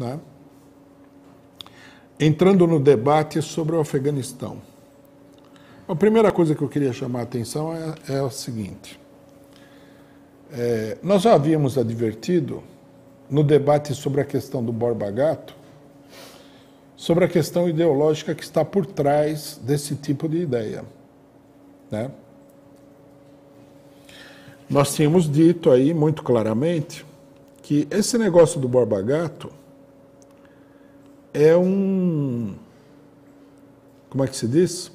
né? Entrando no debate sobre o Afeganistão. A primeira coisa que eu queria chamar a atenção é o seguinte. Nós já havíamos advertido no debate sobre a questão do Borba Gato, sobre a questão ideológica que está por trás desse tipo de ideia, né? Nós tínhamos dito aí muito claramente que esse negócio do Borba Gato é como é que se diz?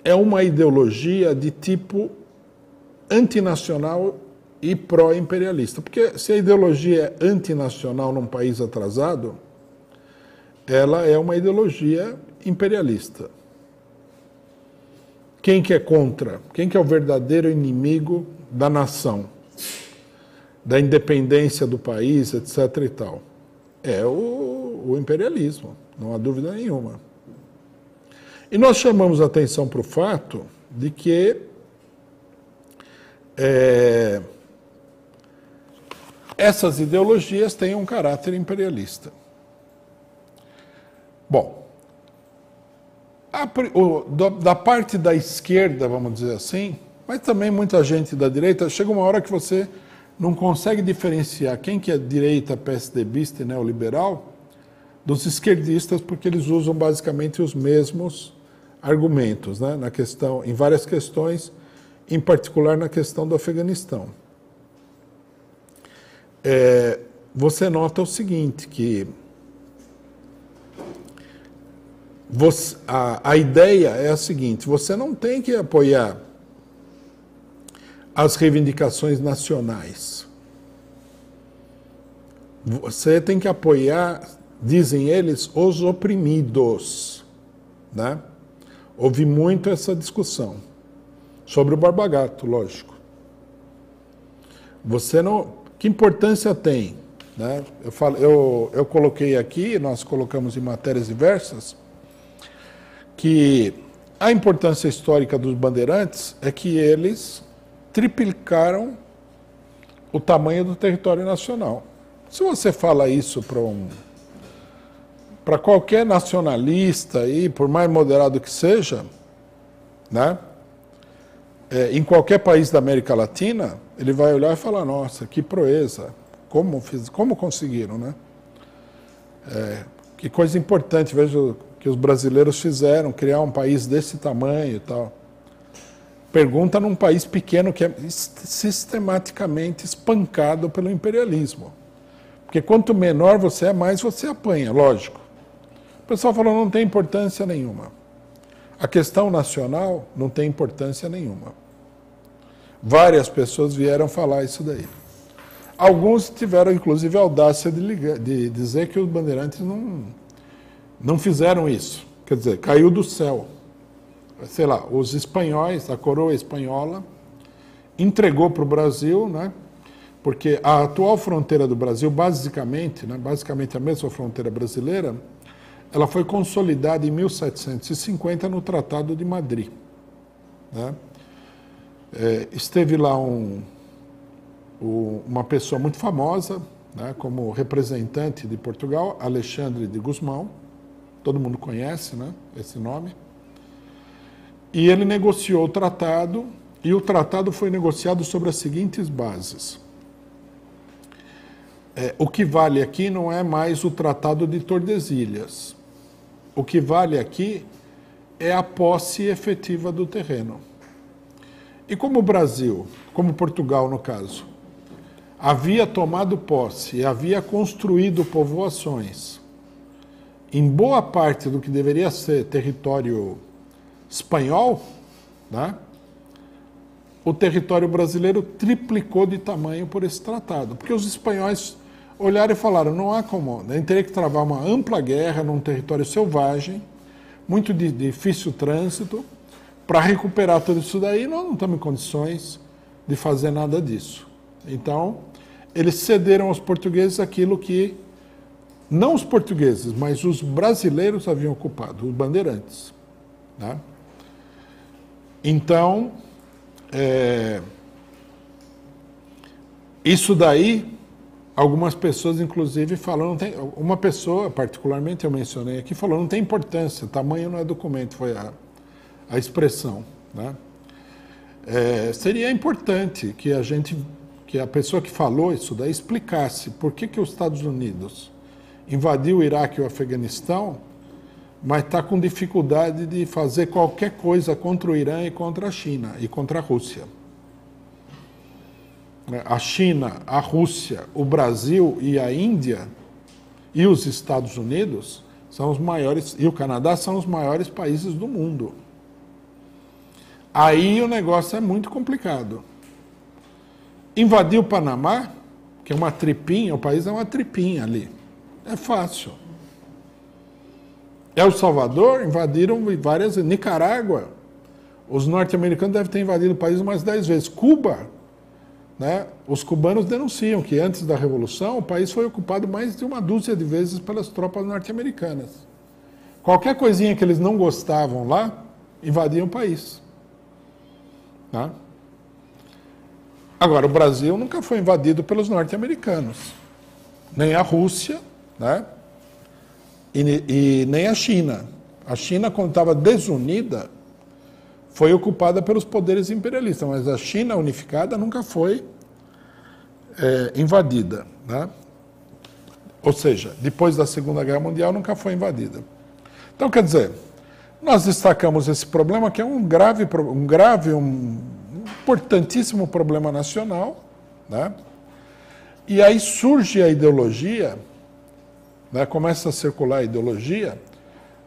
É uma ideologia de tipo antinacional e pró-imperialista. Porque se a ideologia é antinacional num país atrasado, ela é uma ideologia imperialista. Quem que é contra? Quem que é o verdadeiro inimigo da nação? Da independência do país, etc. e tal? É o imperialismo, não há dúvida nenhuma. E nós chamamos a atenção para o fato de que essas ideologias têm um caráter imperialista. Bom, da parte da esquerda, vamos dizer assim, mas também muita gente da direita, chega uma hora que você não consegue diferenciar quem que é direita, PSDBista e neoliberal dos esquerdistas, porque eles usam basicamente os mesmos argumentos, né, na questão, em várias questões, em particular na questão do Afeganistão. Você nota o seguinte, que a ideia é a seguinte: você não tem que apoiar as reivindicações nacionais. Você tem que apoiar, dizem eles, os oprimidos, né? Houve muito essa discussão sobre o Borba Gato, lógico. Você não... Que importância tem, né? Eu coloquei aqui, nós colocamos em matérias diversas, que a importância histórica dos bandeirantes é que eles triplicaram o tamanho do território nacional. Se você fala isso para qualquer nacionalista, aí, por mais moderado que seja, né, em qualquer país da América Latina, ele vai olhar e falar: nossa, que proeza, como conseguiram, né? Que coisa importante, vejo que os brasileiros fizeram, criar um país desse tamanho e tal. Pergunta num país pequeno que é sistematicamente espancado pelo imperialismo. Porque quanto menor você é, mais você apanha, lógico. O pessoal falou: não tem importância nenhuma. A questão nacional não tem importância nenhuma. Várias pessoas vieram falar isso daí. Alguns tiveram, inclusive, a audácia de dizer que os bandeirantes não fizeram isso. Quer dizer, caiu do céu. Sei lá, os espanhóis, a coroa espanhola, entregou para o Brasil, né? Porque a atual fronteira do Brasil, basicamente, né, basicamente a mesma fronteira brasileira, ela foi consolidada em 1750 no Tratado de Madrid, né? Esteve lá uma pessoa muito famosa, né, como representante de Portugal, Alexandre de Gusmão, todo mundo conhece, né, esse nome, e ele negociou o tratado, e o tratado foi negociado sobre as seguintes bases. O que vale aqui não é mais o Tratado de Tordesilhas. O que vale aqui é a posse efetiva do terreno. E como o Brasil, como Portugal no caso, havia tomado posse e havia construído povoações em boa parte do que deveria ser território espanhol, né? O território brasileiro triplicou de tamanho por esse tratado, porque os espanhóis olharam e falaram: não há como, a gente teria que travar uma ampla guerra num território selvagem, muito de difícil trânsito, para recuperar tudo isso daí. Nós não estamos em condições de fazer nada disso. Então, eles cederam aos portugueses aquilo que não os portugueses, mas os brasileiros haviam ocupado, os bandeirantes, né? Então, isso daí Algumas pessoas, inclusive, falam, não tem, uma pessoa, particularmente eu mencionei aqui, falou, não tem importância, tamanho não é documento, foi a expressão, né? Seria importante que a pessoa que falou isso daí explicasse por que os Estados Unidos invadiu o Iraque e o Afeganistão, mas está com dificuldade de fazer qualquer coisa contra o Irã e contra a China e contra a Rússia. A China, a Rússia, o Brasil e a Índia e os Estados Unidos são os maiores, e o Canadá são os maiores países do mundo. Aí o negócio é muito complicado. Invadir o Panamá, que é uma tripinha, o país é uma tripinha ali. É fácil. El Salvador invadiram várias vezes. Nicarágua, os norte-americanos devem ter invadido o país umas 10 vezes. Cuba, né? Os cubanos denunciam que antes da Revolução o país foi ocupado mais de uma dúzia de vezes pelas tropas norte-americanas. Qualquer coisinha que eles não gostavam lá, invadiam o país. Tá? Agora, o Brasil nunca foi invadido pelos norte-americanos, nem a Rússia, né? E nem a China. A China, quando estava desunida, foi ocupada pelos poderes imperialistas, mas a China unificada nunca foi invadida, né? Ou seja, depois da Segunda Guerra Mundial nunca foi invadida. Então, quer dizer, nós destacamos esse problema que é um importantíssimo problema nacional, né? E aí surge a ideologia, né? Começa a circular a ideologia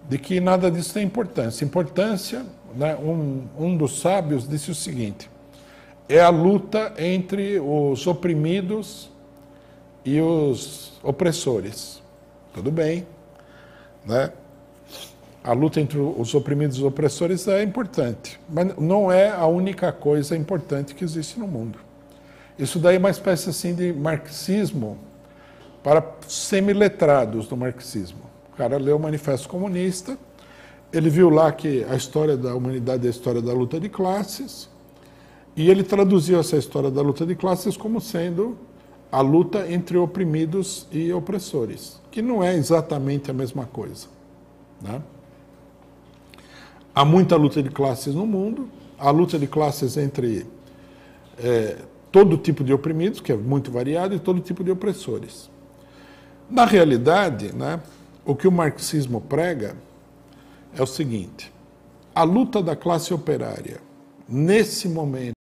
de que nada disso tem importância. Importância, né? Um dos sábios disse o seguinte: é a luta entre os oprimidos e os opressores. Tudo bem, né? A luta entre os oprimidos e os opressores é importante, mas não é a única coisa importante que existe no mundo. Isso daí é uma espécie assim de marxismo para semiletrados do marxismo. O cara leu o Manifesto Comunista, ele viu lá que a história da humanidade é a história da luta de classes, e ele traduziu essa história da luta de classes como sendo a luta entre oprimidos e opressores, que não é exatamente a mesma coisa, né? Há muita luta de classes no mundo, há luta de classes entre todo tipo de oprimidos, que é muito variado, e todo tipo de opressores. Na realidade, né, o que o marxismo prega é o seguinte: a luta da classe operária, nesse momento,